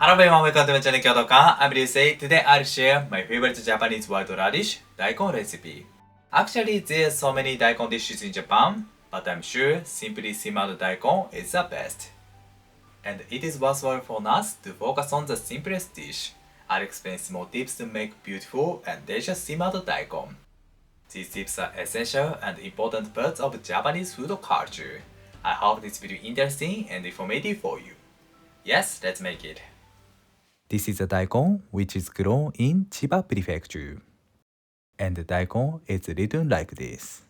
Hello everyone, welcome to my channel Daikon. I'm Ryusei. Today I'll share my favorite Japanese wild radish daikon recipe. Actually, there's so many daikon dishes in Japan, but I'm sure simply simmered daikon is the best. And it is worthwhile for us to focus on the simplest dish. I'll explain small tips to make beautiful and delicious simmered daikon. These tips are essential and important parts of Japanese food culture. I hope this video is interesting and informative for you. Yes, let's make it. This is a daikon which is grown in Chiba Prefecture. And the daikon is written like this.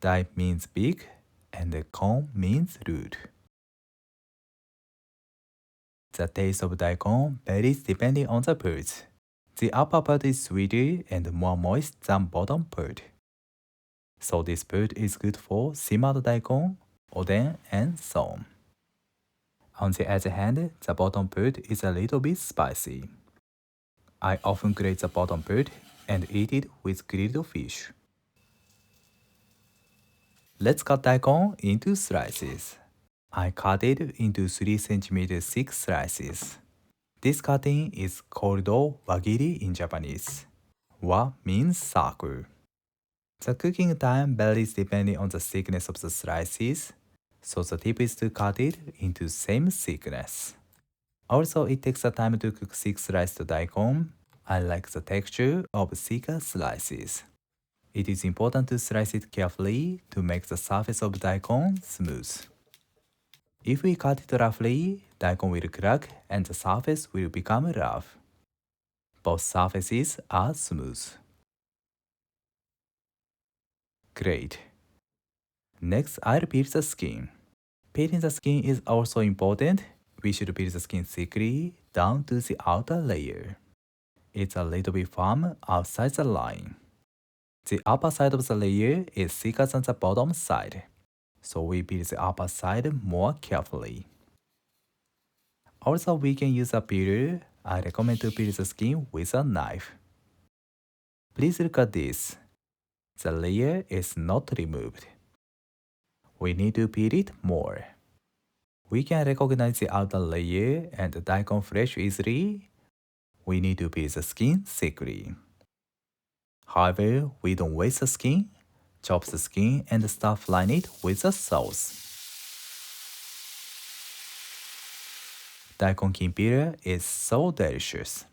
Dai means big and the kon means root. The taste of daikon varies depending on the part. The upper part is sweeter and more moist than bottom part. So this part is good for simmered daikon, oden, and so on. On the other hand, the bottom part is a little bit spicy. I often grate the bottom part and eat it with grilled fish. Let's cut daikon into slices. I cut it into 3 cm thick slices. This cutting is called wagiri in Japanese. Wa means circle. The cooking time varies depending on the thickness of the slices, so the tip is to cut it into same thickness. Also, it takes a time to cook thick sliced daikon. I like the texture of thicker slices. It is important to slice it carefully to make the surface of daikon smooth. If we cut it roughly, daikon will crack and the surface will become rough. Both surfaces are smooth. Great. Next, I'll peel the skin. Peeling the skin is also important. We should peel the skin thickly down to the outer layer. It's a little bit firm outside the line. The upper side of the layer is thicker than the bottom side, so we peel the upper side more carefully. Also, we can use a peeler. I recommend to peel the skin with a knife. Please look at this. The layer is not removed. We need to peel it more. We can recognize the outer layer and the daikon flesh easily. We need to peel the skin thickly. However, we don't waste the skin. Chop the skin and stuff line it with the sauce. Daikon kimpirer is so delicious.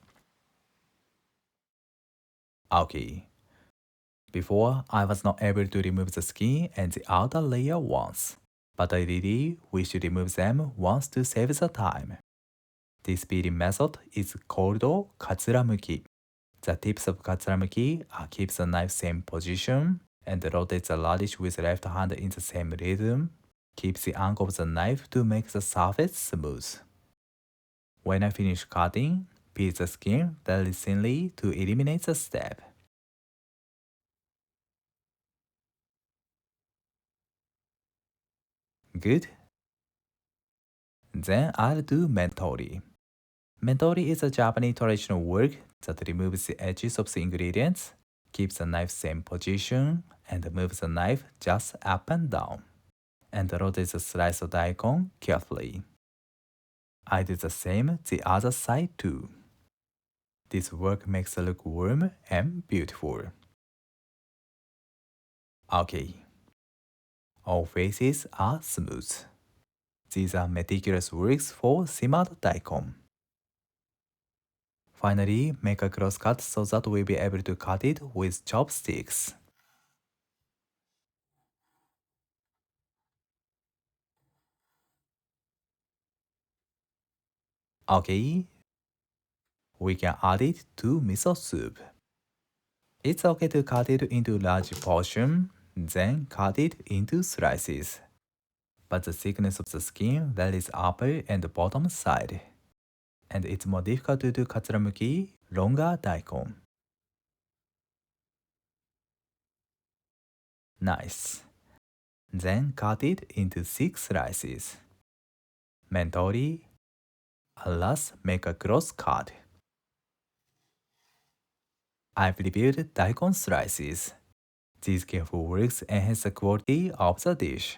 Okay. Before, I was not able to remove the skin and the outer layer once, but I really wish to remove them once to save the time. This peeling method is called katsuramuki. The tips of katsuramuki are keep the knife same position and rotate the radish with left hand in the same rhythm. Keep the angle of the knife to make the surface smooth. When I finish cutting, peel the skin very thinly to eliminate the step. Good. Then I'll do mentori. Mentori is a Japanese traditional work that removes the edges of the ingredients, keeps the knife same position, and moves the knife just up and down, and rotates the slice of daikon carefully. I do the same the other side too. This work makes it look warm and beautiful. Okay. All faces are smooth. These are meticulous works for simmered daikon. Finally, make a cross cut so that we'll be able to cut it with chopsticks. Okay, we can add it to miso soup. It's okay to cut it into large portion, then cut it into slices. But the thickness of the skin varies upper and bottom side, and it's more difficult to do katsuramuki, longer daikon. Nice. Then cut it into 6 slices. Mentori. Last, make a cross cut. I've reviewed daikon slices. These careful works enhance the quality of the dish.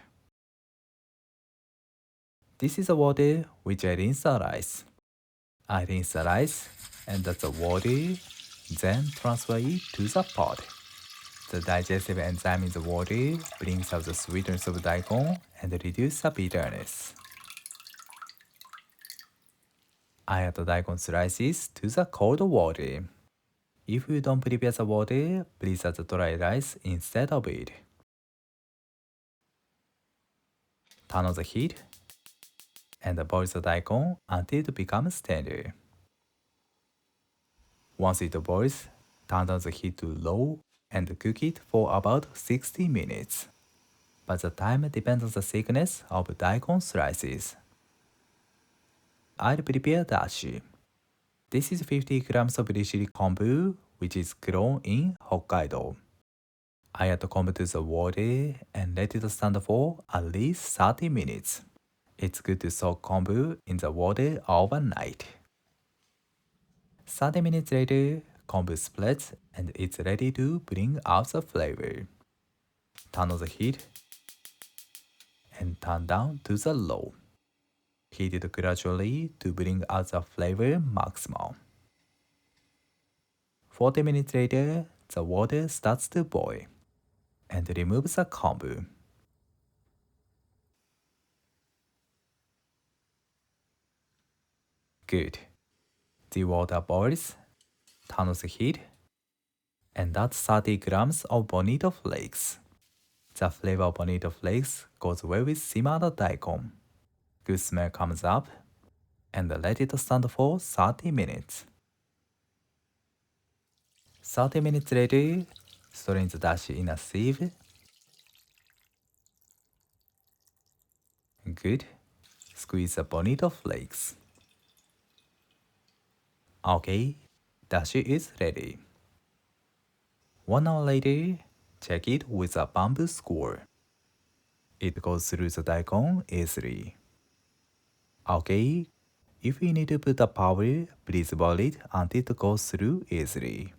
This is the water which I rinse the rice. I rinse the rice and that's the water, then transfer it to the pot. The digestive enzyme in the water brings out the sweetness of daikon and reduces the bitterness. I add the daikon slices to the cold water. If you don't prepare the water, please add the dry rice instead of it. Turn on the heat and boil the daikon until it becomes tender. Once it boils, turn down the heat to low and cook it for about 60 minutes. But the time depends on the thickness of daikon slices. I'll prepare dashi. This is 50 grams of Ryusei kombu, which is grown in Hokkaido. I add kombu to the water and let it stand for at least 30 minutes. It's good to soak kombu in the water overnight. 30 minutes later, kombu splits and it's ready to bring out the flavor. Turn on the heat and turn down to the low. Heat it gradually to bring out the flavor maximum. 40 minutes later, the water starts to boil and remove the kombu. Good. The water boils, turn on the heat, and add 30 grams of Bonito flakes. The flavor of Bonito flakes goes well with simmered daikon. Good smell comes up, and let it stand for 30 minutes. 30 minutes later, strain the dashi in a sieve. Good. Squeeze the Bonito flakes. Okay, dashi is ready. 1 hour later, check it with a bamboo skewer. It goes through the daikon easily. Okay, if you need to put a powder, please boil it until it goes through easily.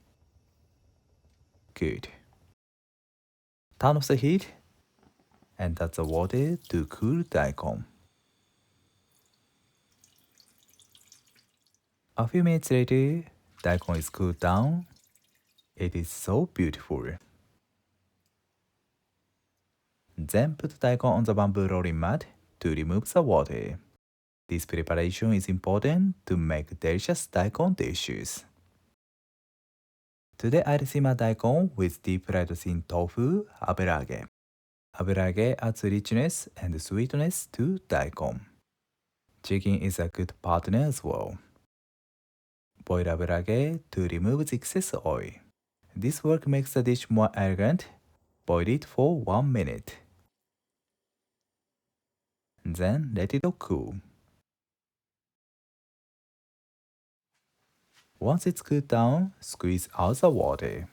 Good. Turn off the heat and add the water to cool daikon. A few minutes later, daikon is cooled down. It is so beautiful. Then put daikon on the bamboo rolling mat to remove the water. This preparation is important to make delicious daikon dishes. Today I'll simmer daikon with deep fried thin tofu, aburaage. Aburaage adds richness and sweetness to daikon. Chicken is a good partner as well. Boil aburaage to remove the excess oil. This work makes the dish more elegant. Boil it for 1 minute. Then let it cool. Once it's cooled down, squeeze out the water.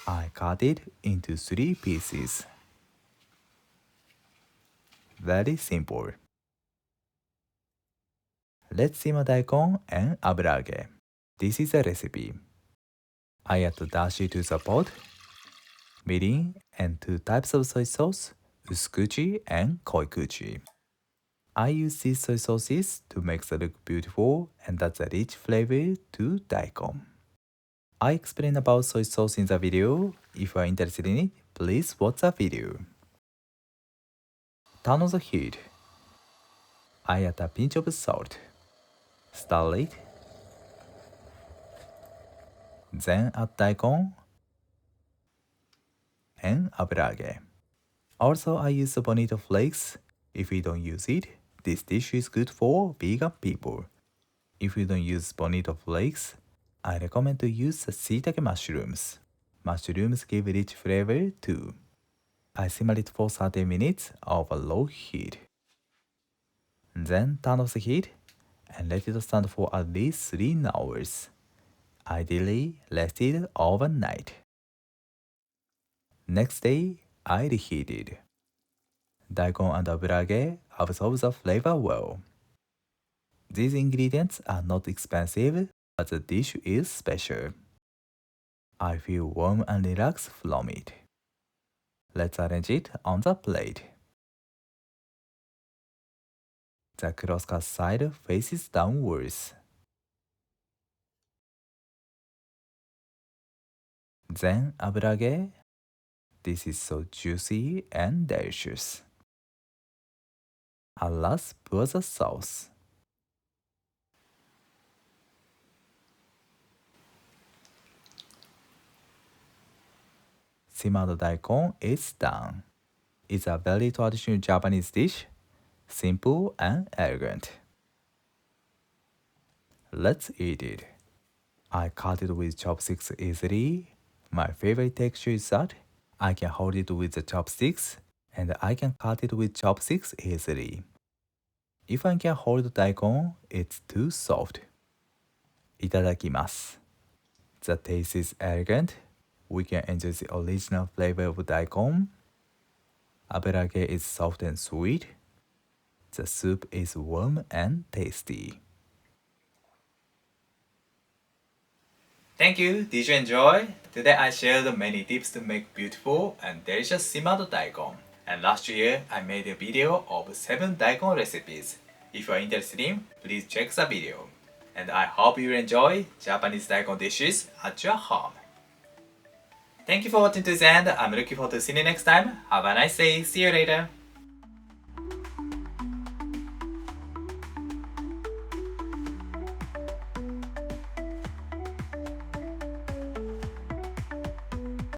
I cut it into 3 pieces. Very simple. Let's simmer daikon and aburaage. This is a recipe. I add dashi to the pot, mirin, and 2 types of soy sauce, Usukuchi and Koikuchi. I use these soy sauces to make the look beautiful and add a rich flavor to daikon. I explain about soy sauce in the video. If you are interested in it, please watch the video. Turn on the heat. I add a pinch of salt. Stir it. Then add daikon and aburaage. Also, I use the Bonito flakes. If you don't use it, this dish is good for vegan people. If you don't use Bonito flakes, I recommend to use the shiitake mushrooms. Mushrooms give rich flavor too. I simmer it for 30 minutes over low heat. Then turn off the heat and let it stand for at least 3 hours. Ideally, rest it overnight. Next day, I reheat it. Daikon and aburaage absorb the flavor well. These ingredients are not expensive, but the dish is special. I feel warm and relaxed from it. Let's arrange it on the plate. The cross-cut side faces downwards. Then aburaage. This is so juicy and delicious. And last, pour the sauce. Simmered daikon is done. It's a very traditional Japanese dish, simple and elegant. Let's eat it. I cut it with chopsticks easily. My favorite texture is that I can hold it with the chopsticks and I can cut it with chopsticks easily. If I can hold daikon, it's too soft. Itadakimasu. The taste is elegant. We can enjoy the original flavor of daikon. Aburaage is soft and sweet. The soup is warm and tasty. Thank you. Did you enjoy? Today I shared many tips to make beautiful and delicious simmered daikon. And last year I made a video of 7 daikon recipes. If you are interested in, please check the video. And I hope you enjoy Japanese daikon dishes at your home. Thank you for watching to the end. I'm looking forward to seeing you next time. Have a nice day. See you later.